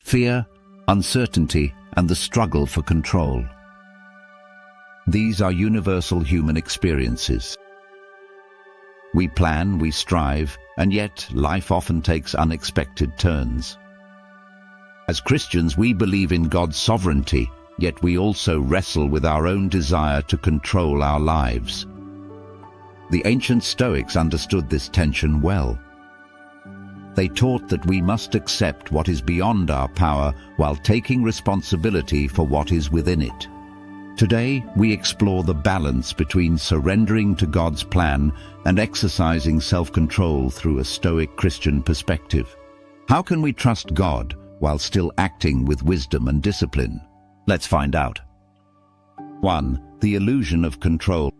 fear, uncertainty, and the struggle for control. These are universal human experiences. We plan, we strive, and yet life often takes unexpected turns. As Christians, we believe in God's sovereignty, yet we also wrestle with our own desire to control our lives. The ancient Stoics understood this tension well. They taught that we must accept what is beyond our power while taking responsibility for what is within it. Today, we explore the balance between surrendering to God's plan and exercising self-control through a Stoic Christian perspective. How can we trust God while still acting with wisdom and discipline? Let's find out. 1. The illusion of control.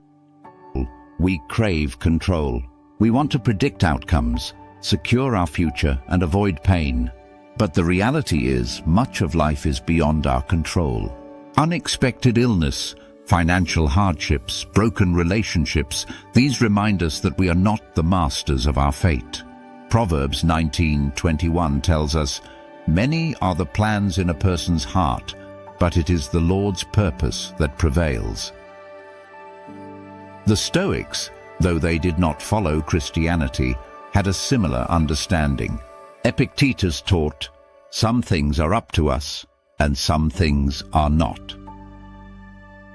We crave control. We want to predict outcomes, secure our future, and avoid pain. But the reality is, much of life is beyond our control. Unexpected illness, financial hardships, broken relationships, these remind us that we are not the masters of our fate. Proverbs 19:21 tells us, "Many are the plans in a person's heart, but it is the Lord's purpose that prevails." The Stoics, though they did not follow Christianity, had a similar understanding. Epictetus taught, "Some things are up to us, and some things are not."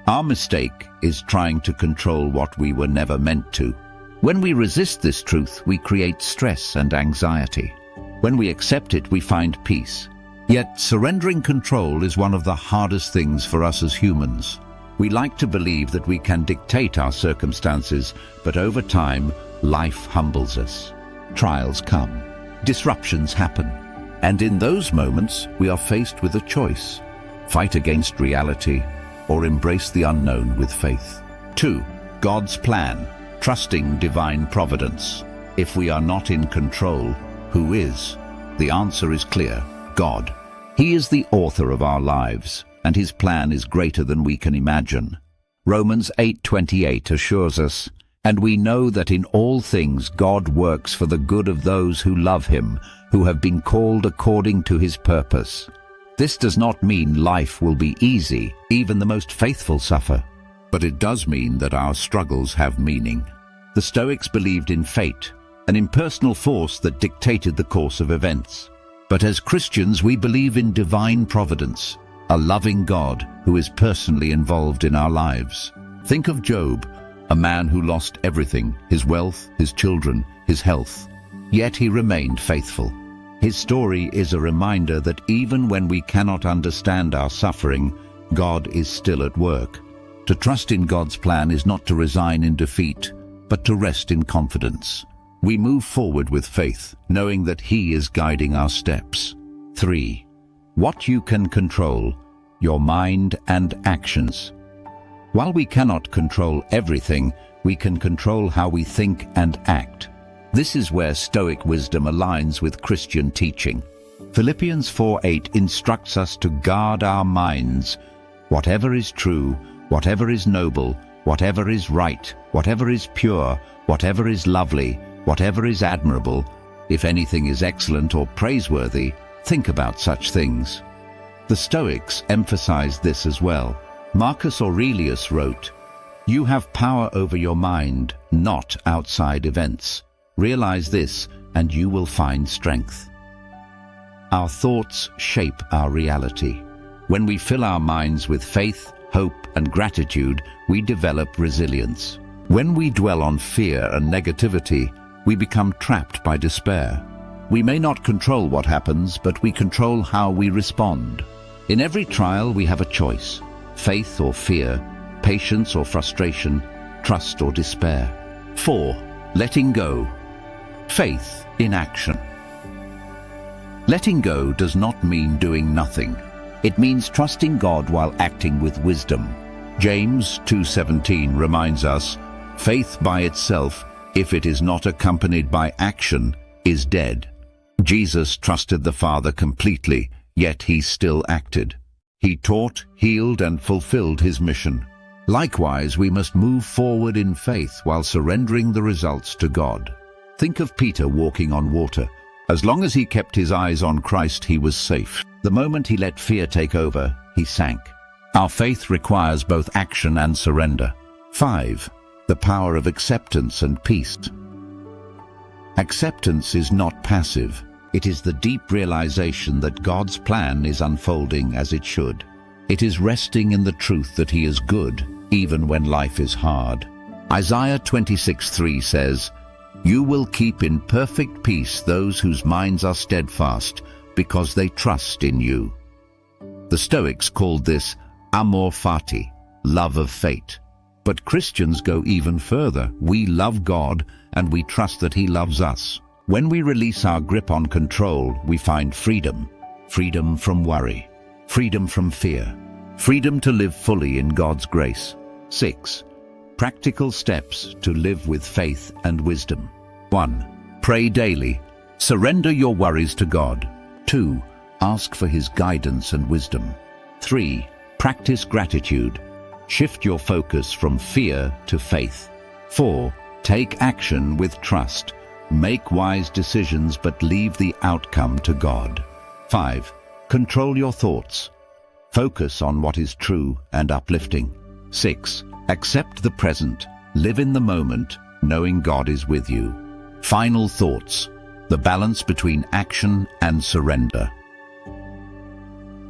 Our mistake is trying to control what we were never meant to. When we resist this truth, we create stress and anxiety. When we accept it, we find peace. Yet, surrendering control is one of the hardest things for us as humans. We like to believe that we can dictate our circumstances, but over time, life humbles us. Trials come, disruptions happen, and in those moments, we are faced with a choice: fight against reality or embrace the unknown with faith. 2. God's plan, trusting divine providence. If we are not in control, who is? The answer is clear: God. He is the author of our lives, and his plan is greater than we can imagine. Romans 8:28 assures us, "And we know that in all things God works for the good of those who love him, who have been called according to his purpose." This does not mean life will be easy. Even the most faithful suffer. But it does mean that our struggles have meaning. The Stoics believed in fate, an impersonal force that dictated the course of events. But as Christians, we believe in divine providence, a loving God who is personally involved in our lives. Think of Job, a man who lost everything: his wealth, his children, his health. Yet he remained faithful. His story is a reminder that even when we cannot understand our suffering, God is still at work. To trust in God's plan is not to resign in defeat, but to rest in confidence. We move forward with faith, knowing that he is guiding our steps. 3. What you can control: your mind and actions. While we cannot control everything, we can control how we think and act. This is where Stoic wisdom aligns with Christian teaching. Philippians 4:8 instructs us to guard our minds. Whatever is true, whatever is noble, whatever is right, whatever is pure, whatever is lovely, whatever is admirable, if anything is excellent or praiseworthy, think about such things. The Stoics emphasized this as well. Marcus Aurelius wrote, "You have power over your mind, not outside events. Realize this, and you will find strength." Our thoughts shape our reality. When we fill our minds with faith, hope, and gratitude, we develop resilience. When we dwell on fear and negativity, we become trapped by despair. We may not control what happens, but we control how we respond. In every trial, we have a choice: faith or fear, patience or frustration, trust or despair. 4. Letting go. Faith in action. Letting go does not mean doing nothing. It means trusting God while acting with wisdom. James 2:17 reminds us, "Faith by itself, if it is not accompanied by action, is dead." Jesus trusted the Father completely, yet he still acted. He taught, healed, and fulfilled his mission. Likewise, we must move forward in faith while surrendering the results to God. Think of Peter walking on water. As long as he kept his eyes on Christ, he was safe. The moment he let fear take over, he sank. Our faith requires both action and surrender. 5. The power of acceptance and peace. Acceptance is not passive. It is the deep realization that God's plan is unfolding as it should. It is resting in the truth that He is good, even when life is hard. Isaiah 26:3 says, "You will keep in perfect peace those whose minds are steadfast, because they trust in you." The Stoics called this amor fati, love of fate. But Christians go even further. We love God and we trust that He loves us. When we release our grip on control, we find freedom. Freedom from worry. Freedom from fear. Freedom to live fully in God's grace. 6. Practical steps to live with faith and wisdom. 1. Pray daily. Surrender your worries to God. 2. Ask for His guidance and wisdom. 3. Practice gratitude. Shift your focus from fear to faith. 4. Take action with trust. Make wise decisions but leave the outcome to God. 5. Control your thoughts. Focus on what is true and uplifting. 6. Accept the present. Live in the moment, knowing God is with you. Final thoughts. The balance between action and surrender.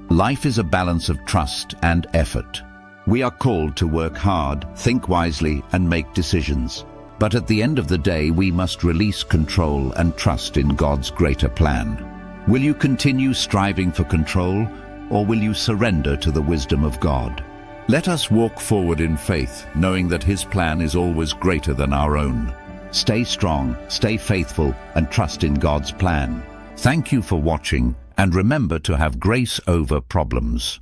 Life is a balance of trust and effort. We are called to work hard, think wisely, and make decisions. But at the end of the day, we must release control and trust in God's greater plan. Will you continue striving for control, or will you surrender to the wisdom of God? Let us walk forward in faith, knowing that His plan is always greater than our own. Stay strong, stay faithful, and trust in God's plan. Thank you for watching, and remember to have grace over problems.